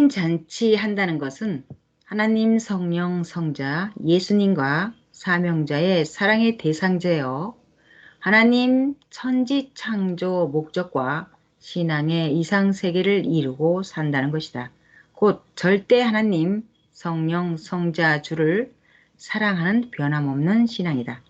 혼인 잔치한다는 것은 하나님 성령 성자 예수님과 사명자의 사랑의 대상자여 하나님 천지 창조 목적과 신앙의 이상 세계를 이루고 산다는 것이다. 곧 절대 하나님 성령 성자 주를 사랑하는 변함없는 신앙이다.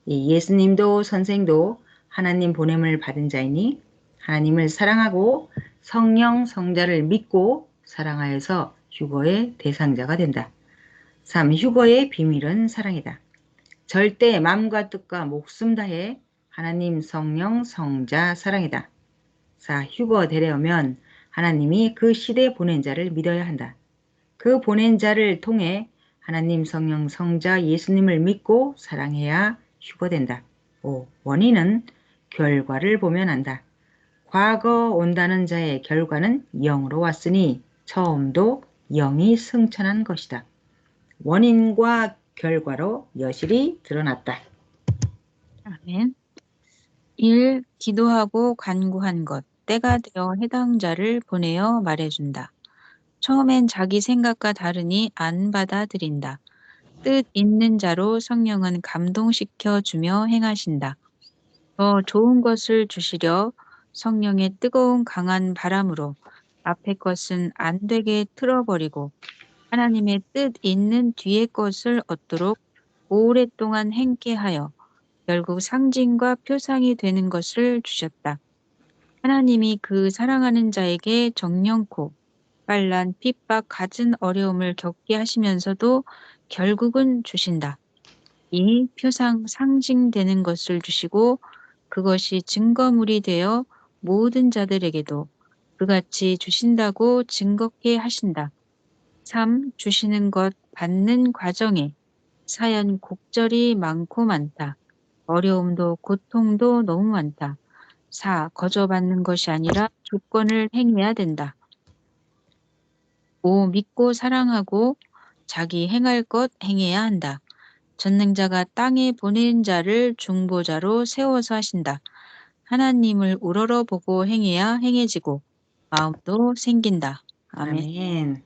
이 예수님도 선생도 하나님 보냄을 받은 자이니 하나님을 사랑하고 성령 성자를 믿고 사랑하여서 휴거의 대상자가 된다. 3. 휴거의 비밀은 사랑이다. 절대 마음과 뜻과 목숨 다해 하나님 성령 성자 사랑이다. 4. 휴거 되려면 하나님이 그 시대 보낸 자를 믿어야 한다. 그 보낸 자를 통해 하나님 성령 성자 예수님을 믿고 사랑해야 휴거된다. 5. 원인은 결과를 보면 안다. 과거 온다는 자의 결과는 영으로 왔으니 처음도 영이 승천한 것이다. 원인과 결과로 여실히 드러났다. 아멘. 1. 기도하고 간구한 것, 때가 되어 해당 자를 보내어 말해준다. 처음엔 자기 생각과 다르니 안 받아들인다. 뜻 있는 자로 성령은 감동시켜 주며 행하신다. 더 좋은 것을 주시려 성령의 뜨거운 강한 바람으로 앞의 것은 안 되게 틀어버리고 하나님의 뜻 있는 뒤의 것을 얻도록 오랫동안 행케 하여 결국 상징과 표상이 되는 것을 주셨다. 하나님이 그 사랑하는 자에게 정령코 빨란 핍박 갖은 어려움을 겪게 하시면서도 결국은 주신다. 이 표상 상징되는 것을 주시고 그것이 증거물이 되어 모든 자들에게도 그같이 주신다고 증거케 하신다. 3. 주시는 것 받는 과정에 사연 곡절이 많고 많다. 어려움도 고통도 너무 많다. 4. 거저받는 것이 아니라 조건을 행해야 된다. 5. 믿고 사랑하고 자기 행할 것 행해야 한다. 전능자가 땅에 보낸 자를 중보자로 세워서 하신다. 하나님을 우러러 보고 행해야 행해지고 마음도 생긴다. 아멘. 아멘.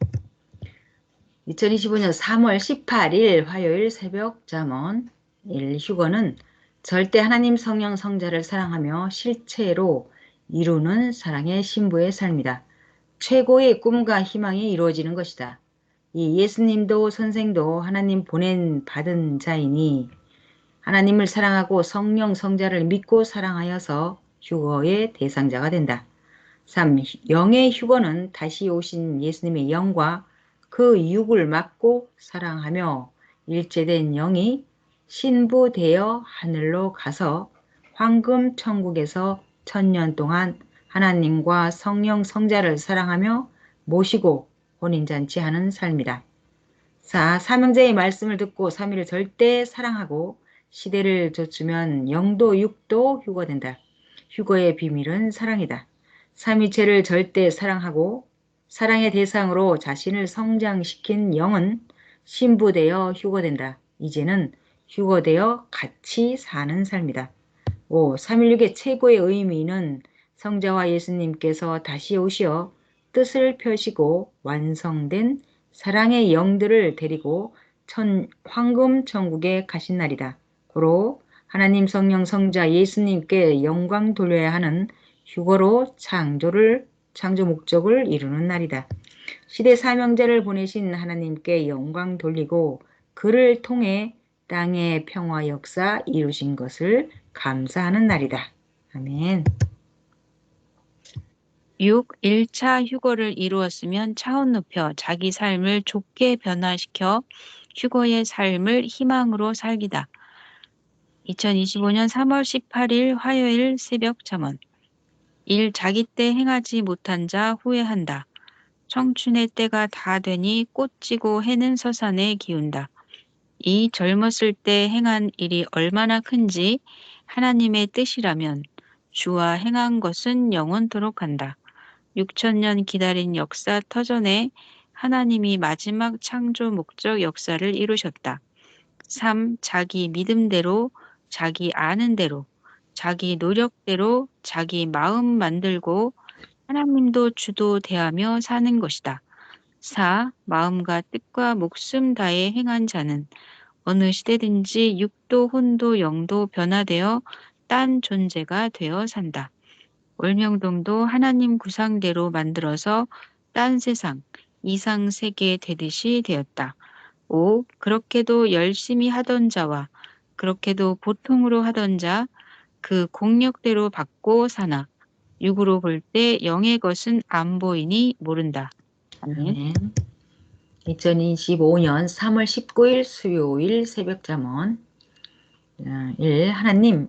2025년 3월 18일 화요일 새벽 잠언 1. 휴거는 절대 하나님 성령 성자를 사랑하며 실체로 이루는 사랑의 신부의 삶이다. 최고의 꿈과 희망이 이루어지는 것이다. 이 예수님도 선생도 하나님 보낸 받은 자이니 하나님을 사랑하고 성령 성자를 믿고 사랑하여서 휴거의 대상자가 된다. 3. 영의 휴거는 다시 오신 예수님의 영과 그 육을 맡고 사랑하며 일제된 영이 신부되어 하늘로 가서 황금 천국에서 1000년 동안 하나님과 성령 성자를 사랑하며 모시고 혼인잔치하는 삶이다. 4. 사명자의 말씀을 듣고 3위를 절대 사랑하고 시대를 좇으면 영도 육도 휴거된다. 휴거의 비밀은 사랑이다. 삼위체를 절대 사랑하고 사랑의 대상으로 자신을 성장시킨 영은 신부되어 휴거된다. 이제는 휴거되어 같이 사는 삶이다. 5. 316의 최고의 의미는 성자와 예수님께서 다시 오시어 뜻을 펴시고 완성된 사랑의 영들을 데리고 황금 천국에 가신 날이다. 고로 하나님 성령 성자 예수님께 영광 돌려야 하는 휴거로 창조 목적을 이루는 날이다. 시대 사명자를 보내신 하나님께 영광 돌리고 그를 통해 땅의 평화 역사 이루신 것을 감사하는 날이다. 아멘. 6. 1차 휴거를 이루었으면 차원 높여 자기 삶을 좋게 변화시켜 휴거의 삶을 희망으로 살기다. 2025년 3월 18일 화요일 새벽 잠언. 1. 자기 때 행하지 못한 자 후회한다. 청춘의 때가 다 되니 꽃지고 해는 서산에 기운다. 2. 젊었을 때 행한 일이 얼마나 큰지 하나님의 뜻이라면 주와 행한 것은 영원토록 한다. 6천년 기다린 역사 터전에 하나님이 마지막 창조 목적 역사를 이루셨다. 3. 자기 믿음대로, 자기 아는 대로, 자기 노력대로, 자기 마음 만들고 하나님도 주도 대하며 사는 것이다. 4. 마음과 뜻과 목숨 다해 행한 자는 어느 시대든지 육도, 혼도, 영도 변화되어 딴 존재가 되어 산다. 월명동도 하나님 구상대로 만들어서 딴 세상, 이상 세계 되듯이 되었다. 5. 그렇게도 열심히 하던 자와 그렇게도 보통으로 하던 자, 그 공력대로 받고 사나. 6으로 볼 때 영의 것은 안 보이니 모른다. 아멘. 아멘. 2025년 3월 19일 수요일 새벽 잠언 1. 하나님이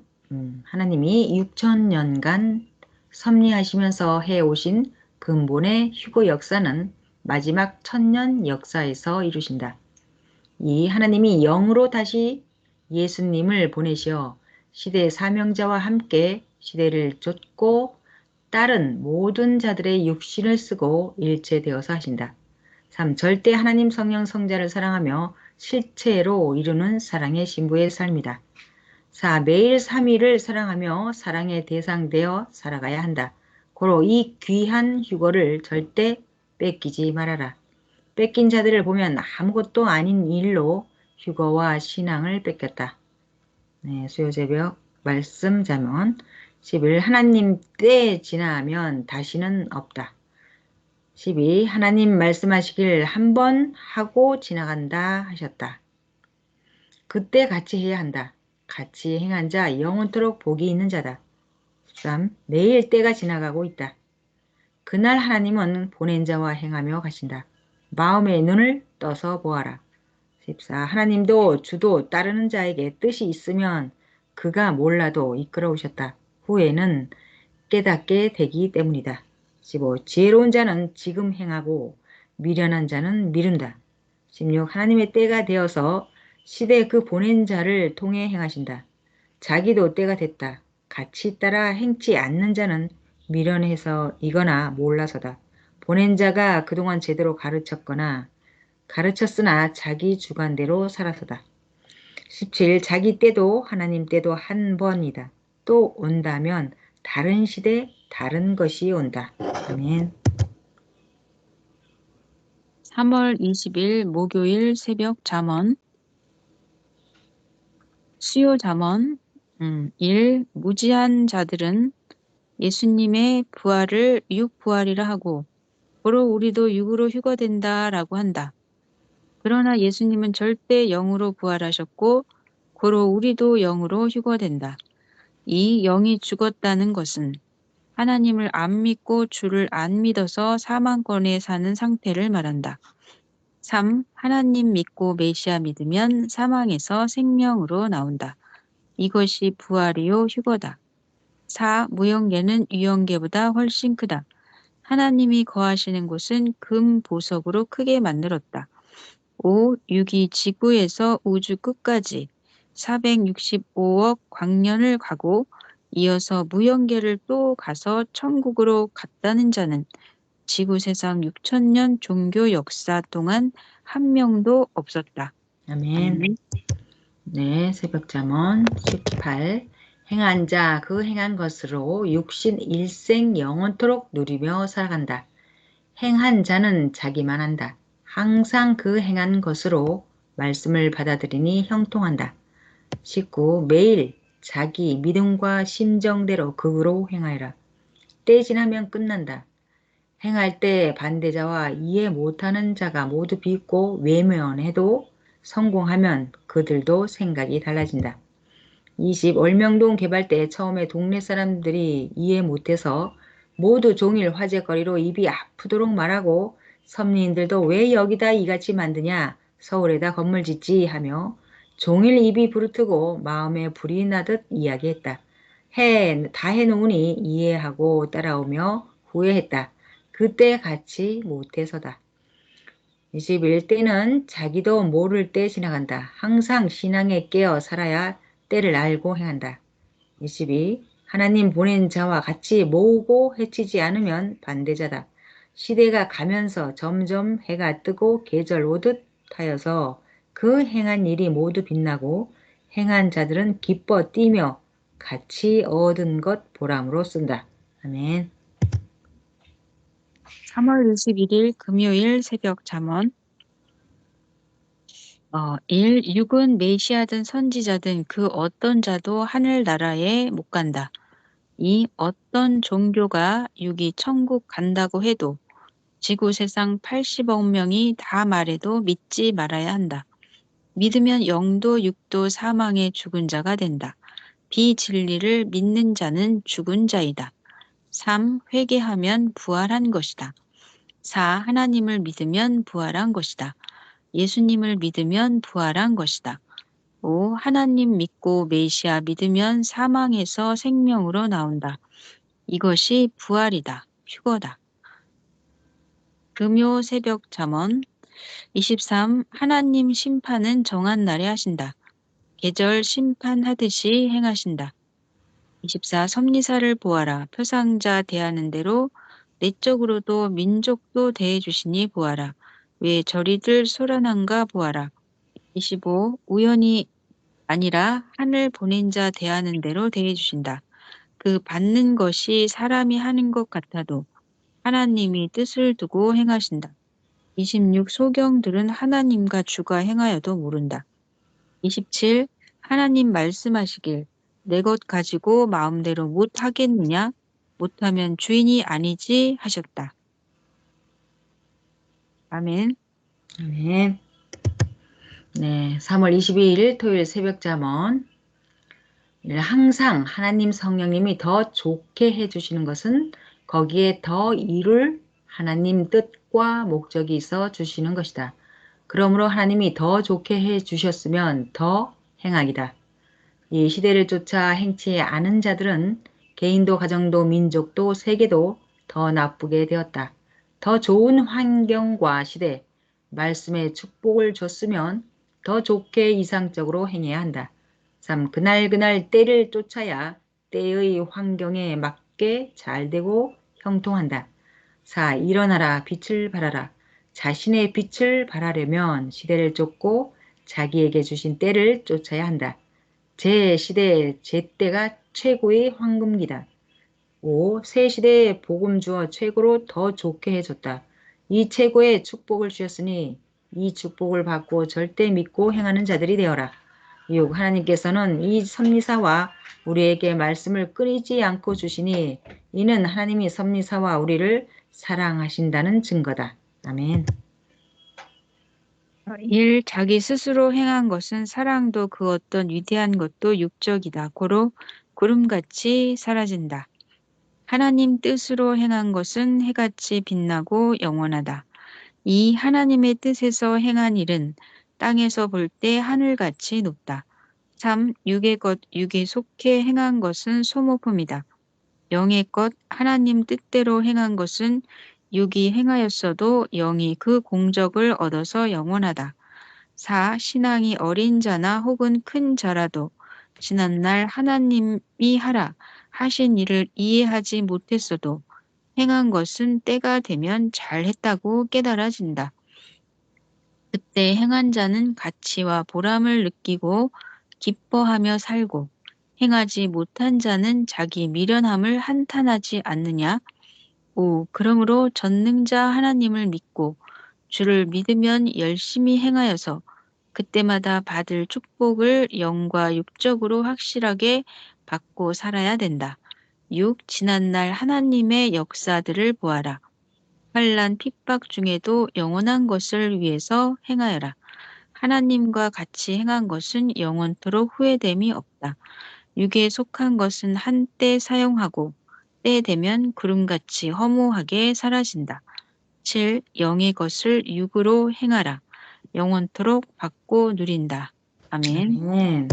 6천년간 섭리하시면서 해오신 근본의 휴거 역사는 마지막 천년 역사에서 이루신다. 2. 하나님이 영으로 다시 예수님을 보내시어 시대의 사명자와 함께 시대를 쫓고 따른 모든 자들의 육신을 쓰고 일체되어서 하신다. 3. 절대 하나님 성령 성자를 사랑하며 실체로 이루는 사랑의 신부의 삶이다. 4. 매일 3일을 사랑하며 사랑의 대상되어 살아가야 한다. 고로 이 귀한 휴거를 절대 뺏기지 말아라. 뺏긴 자들을 보면 아무것도 아닌 일로 휴거와 신앙을 뺏겼다. 네, 수요새벽 말씀 잠언 11. 하나님 때 지나면 다시는 없다. 12. 하나님 말씀하시길 한 번 하고 지나간다 하셨다. 그때 같이 해야 한다. 같이 행한 자 영원토록 복이 있는 자다. 13. 매일 때가 지나가고 있다. 그날 하나님은 보낸 자와 행하며 가신다. 마음의 눈을 떠서 보아라. 14. 하나님도 주도 따르는 자에게 뜻이 있으면 그가 몰라도 이끌어오셨다. 후에는 깨닫게 되기 때문이다. 15. 지혜로운 자는 지금 행하고 미련한 자는 미룬다. 16. 하나님의 때가 되어서 시대 그 보낸 자를 통해 행하신다. 자기도 때가 됐다. 같이 따라 행치 않는 자는 미련해서 이거나 몰라서다. 보낸 자가 그동안 제대로 가르쳤으나 자기 주관대로 살아서다. 17. 자기 때도 하나님 때도 한 번이다. 또 온다면 다른 시대 다른 것이 온다. 아멘. 3월 20일 목요일 새벽 잠언. 수요 잠언. 1. 무지한 자들은 예수님의 부활을 육부활이라 하고 고로 우리도 육으로 휴거된다라고 한다. 그러나 예수님은 절대 영으로 부활하셨고 고로 우리도 영으로 휴거된다. 이 영이 죽었다는 것은 하나님을 안 믿고 주를 안 믿어서 사망권에 사는 상태를 말한다. 3. 하나님 믿고 메시아 믿으면 사망에서 생명으로 나온다. 이것이 부활이요 휴거다. 4. 무형계는 유형계보다 훨씬 크다. 하나님이 거하시는 곳은 금 보석으로 크게 만들었다. 5. 육이 지구에서 우주 끝까지 465억 광년을 가고 이어서 무형계를 또 가서 천국으로 갔다는 자는 지구 세상 6천년 종교 역사 동안 한 명도 없었다. 아멘. 네, 새벽 잠언 18. 행한 자 그 행한 것으로 육신 일생 영원토록 누리며 살아간다. 행한 자는 자기만 한다. 항상 그 행한 것으로 말씀을 받아들이니 형통한다. 19. 매일 자기 믿음과 심정대로 극으로 행하여라. 때 지나면 끝난다. 행할 때 반대자와 이해 못하는 자가 모두 비웃고 외면해도 성공하면 그들도 생각이 달라진다. 20. 월명동 개발 때 처음에 동네 사람들이 이해 못해서 모두 종일 화제거리로 입이 아프도록 말하고 선민들도 왜 여기다 이같이 만드냐 서울에다 건물 짓지 하며 종일 입이 부르트고 마음에 불이 나듯 이야기했다. 다 해놓으니 이해하고 따라오며 후회했다. 그때 같이 못해서다. 21. 때는 자기도 모를 때 지나간다. 항상 신앙에 깨어 살아야 때를 알고 행한다. 22. 하나님 보낸 자와 같이 모으고 해치지 않으면 반대자다. 시대가 가면서 점점 해가 뜨고 계절 오듯 하여서 그 행한 일이 모두 빛나고 행한 자들은 기뻐 뛰며 같이 얻은 것 보람으로 쓴다. 아멘. 3월 21일 금요일 새벽 잠언 1. 육은 메시아든 선지자든 그 어떤 자도 하늘나라에 못 간다. 2. 어떤 종교가 육이 천국 간다고 해도 지구 세상 80억 명이 다 말해도 믿지 말아야 한다. 믿으면 영도 육도 사망의 죽은 자가 된다. 비진리를 믿는 자는 죽은 자이다. 3. 회개하면 부활한 것이다. 4. 하나님을 믿으면 부활한 것이다. 예수님을 믿으면 부활한 것이다. 5. 하나님 믿고 메시아 믿으면 사망에서 생명으로 나온다. 이것이 부활이다. 휴거다. 금요 새벽 잠언 23. 하나님 심판은 정한 날에 하신다. 계절 심판하듯이 행하신다. 24. 섭리사를 보아라. 표상자 대하는 대로 내적으로도 민족도 대해주시니 보아라. 왜 저리들 소란한가 보아라. 25. 우연이 아니라 하늘 보낸 자 대하는 대로 대해주신다. 그 받는 것이 사람이 하는 것 같아도 하나님이 뜻을 두고 행하신다. 26. 소경들은 하나님과 주가 행하여도 모른다. 27. 하나님 말씀하시길 내 것 가지고 마음대로 못 하겠느냐? 못하면 주인이 아니지 하셨다. 아멘. 네. 네, 3월 22일 토요일 새벽 잠언. 항상 하나님 성령님이 더 좋게 해주시는 것은 거기에 더 이룰 하나님 뜻과 목적이 있어 주시는 것이다. 그러므로 하나님이 더 좋게 해주셨으면 더 행하기다. 이 시대를 쫓아 행치 않은 자들은 개인도 가정도 민족도 세계도 더 나쁘게 되었다. 더 좋은 환경과 시대, 말씀의 축복을 줬으면 더 좋게 이상적으로 행해야 한다. 3. 그날그날 때를 쫓아야 때의 환경에 맞게 잘되고 형통한다. 4. 일어나라 빛을 발하라. 자신의 빛을 발하려면 시대를 쫓고 자기에게 주신 때를 쫓아야 한다. 제 시대의 제때가 최고의 황금기다. 5. 새 시대에 복음 주어 최고로 더 좋게 해줬다. 이 최고의 축복을 주셨으니 이 축복을 받고 절대 믿고 행하는 자들이 되어라. 6. 하나님께서는 이 섭리사와 우리에게 말씀을 끊이지 않고 주시니 이는 하나님이 섭리사와 우리를 사랑하신다는 증거다. 아멘. 1. 자기 스스로 행한 것은 사랑도 그 어떤 위대한 것도 육적이다. 고로 구름같이 사라진다. 하나님 뜻으로 행한 것은 해같이 빛나고 영원하다. 2. 하나님의 뜻에서 행한 일은 땅에서 볼 때 하늘같이 높다. 3. 육의 것, 육에 속해 행한 것은 소모품이다. 영의 것, 하나님 뜻대로 행한 것은 육이 행하였어도 영이 그 공적을 얻어서 영원하다. 4. 신앙이 어린 자나 혹은 큰 자라도 지난날 하나님이 하라 하신 일을 이해하지 못했어도 행한 것은 때가 되면 잘했다고 깨달아진다. 그때 행한 자는 가치와 보람을 느끼고 기뻐하며 살고 행하지 못한 자는 자기 미련함을 한탄하지 않느냐? 5. 그러므로 전능자 하나님을 믿고 주를 믿으면 열심히 행하여서 그때마다 받을 축복을 영과 육적으로 확실하게 받고 살아야 된다. 6. 지난날 하나님의 역사들을 보아라. 환난 핍박 중에도 영원한 것을 위해서 행하여라. 하나님과 같이 행한 것은 영원토록 후회됨이 없다. 육에 속한 것은 한때 사용하고 때 되면 구름같이 허무하게 사라진다. 7. 영의 것을 육으로 행하라. 영원토록 받고 누린다. 아멘. 아멘.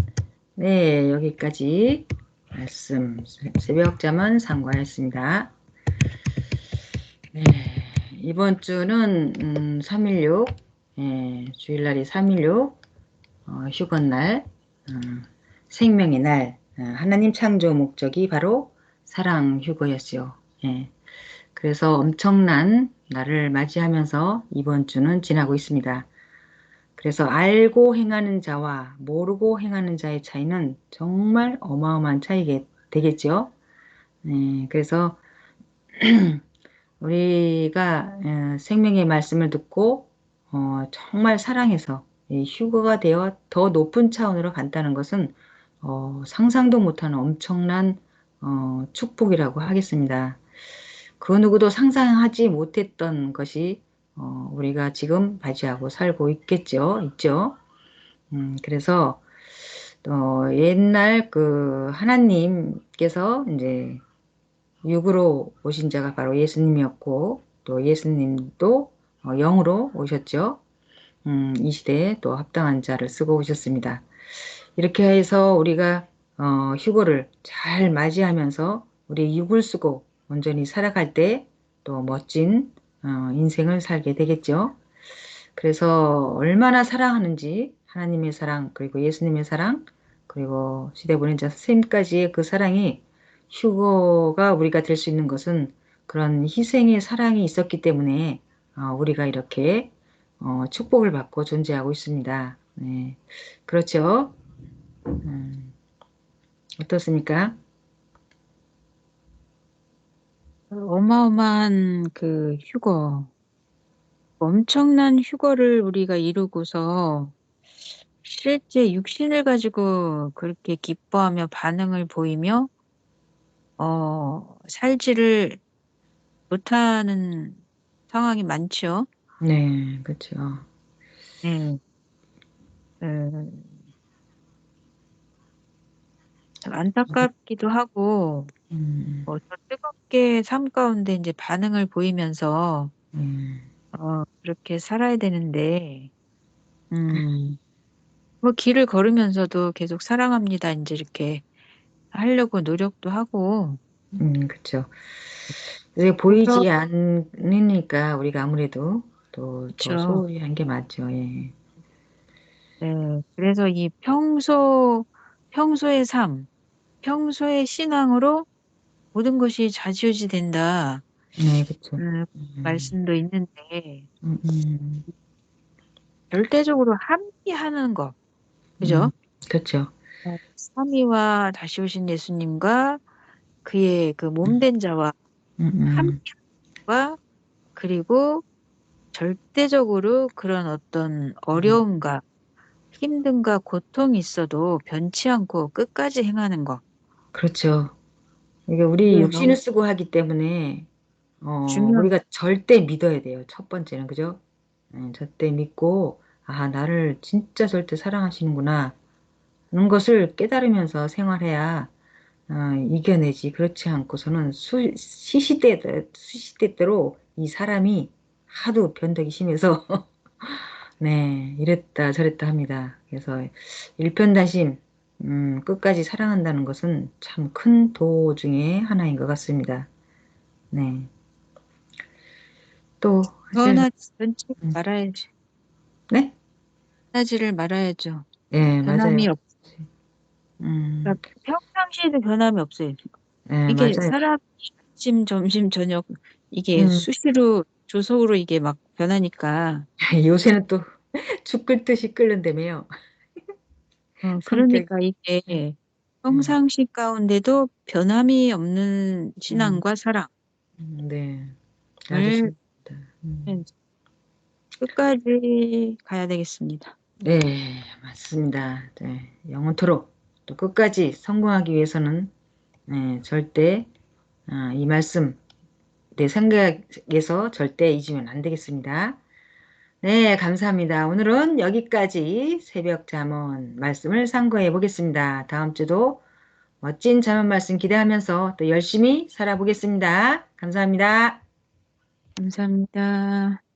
네, 여기까지 말씀 새벽 잠언 상고하였습니다. 네, 이번 주는 316 주일날이 316 휴건날 생명의 날 하나님 창조 목적이 바로 사랑 휴거였어요. 예, 그래서 엄청난 날을 맞이하면서 이번 주는 지나고 있습니다. 그래서 알고 행하는 자와 모르고 행하는 자의 차이는 정말 어마어마한 차이가 되겠죠. 그래서 우리가 생명의 말씀을 듣고 정말 사랑해서 이 휴거가 되어 더 높은 차원으로 간다는 것은 상상도 못하는 엄청난 축복이라고 하겠습니다. 그 누구도 상상하지 못했던 것이 우리가 지금 맞이하고 살고 있죠. 그래서 옛날 그 하나님께서 이제 육으로 오신 자가 바로 예수님이었고 또 예수님도 영으로 오셨죠. 이 시대에 또 합당한 자를 쓰고 오셨습니다. 이렇게 해서 우리가 휴거를 잘 맞이하면서 우리 육을 쓰고 온전히 살아갈 때 또 멋진 인생을 살게 되겠죠. 그래서 얼마나 사랑하는지 하나님의 사랑 그리고 예수님의 사랑 그리고 시대 보낸 자 선생님까지의 그 사랑이 휴거가 우리가 될 수 있는 것은 그런 희생의 사랑이 있었기 때문에 우리가 이렇게 축복을 받고 존재하고 있습니다. 네, 그렇죠. 음, 어떻습니까? 어마어마한 그 휴거, 엄청난 휴거를 우리가 이루고서 실제 육신을 가지고 그렇게 기뻐하며 반응을 보이며 살지를 못하는 상황이 많죠. 네, 그렇죠. 네. 음, 참 안타깝기도 하고 음, 더 뜨겁게 삶 가운데 이제 반응을 보이면서 음, 그렇게 살아야 되는데 뭐 길을 걸으면서도 계속 사랑합니다. 이제 이렇게 하려고 노력도 하고 그렇죠. 이제 그래서 보이지 않으니까 우리가 아무래도 또 더 그렇죠. 소홀히 한 게 맞죠. 예. 네. 그래서 이 평소의 삶, 평소의 신앙으로 모든 것이 좌지우지 된다. 네, 그렇죠. 음, 음, 말씀도 있는데 음, 음, 절대적으로 함께 하는 것. 음, 그죠? 그렇죠. 삼위와 다시 오신 예수님과 그의 그 음, 몸된 자와 음, 함께와 그리고 절대적으로 그런 어떤 음. 어려움과 힘듦과 고통이 있어도 변치 않고 끝까지 행하는 것. 그렇죠. 이게 우리 이게 육신을 너무 쓰고 하기 때문에 중요한 우리가 절대 믿어야 돼요. 첫 번째는 그죠? 절대 믿고 나를 진짜 절대 사랑하시는구나 하는 것을 깨달으면서 생활해야 이겨내지. 그렇지 않고서는 수시대대로 이 사람이 하도 변덕이 심해서 네, 이랬다 저랬다 합니다. 그래서 일편단심 끝까지 사랑한다는 것은 참 큰 도 중에 하나인 것 같습니다. 네. 또 사실 변치 음, 말아야지. 네? 변하지를 말아야죠. 네, 맞아요. 변함이 없. 음, 그러니까 평상시에도 변함이 없어요. 네, 이게 맞아요. 사람 아침, 점심, 저녁 이게 음, 수시로 조속으로 이게 막 변하니까 요새는 또 죽 끓듯이 끓는다며요. 성격. 그러니까 음, 이게 음, 평상시 가운데도 변함이 없는 음, 신앙과 사랑을 네, 알겠습니다. 음. 끝까지 가야 되겠습니다. 네, 맞습니다. 네, 영원토록 또 끝까지 성공하기 위해서는 절대 이 말씀 내 생각에서 절대 잊으면 안 되겠습니다. 네, 감사합니다. 오늘은 여기까지 새벽 잠언 말씀을 상고해 보겠습니다. 다음 주도 멋진 잠언 말씀 기대하면서 또 열심히 살아보겠습니다. 감사합니다. 감사합니다.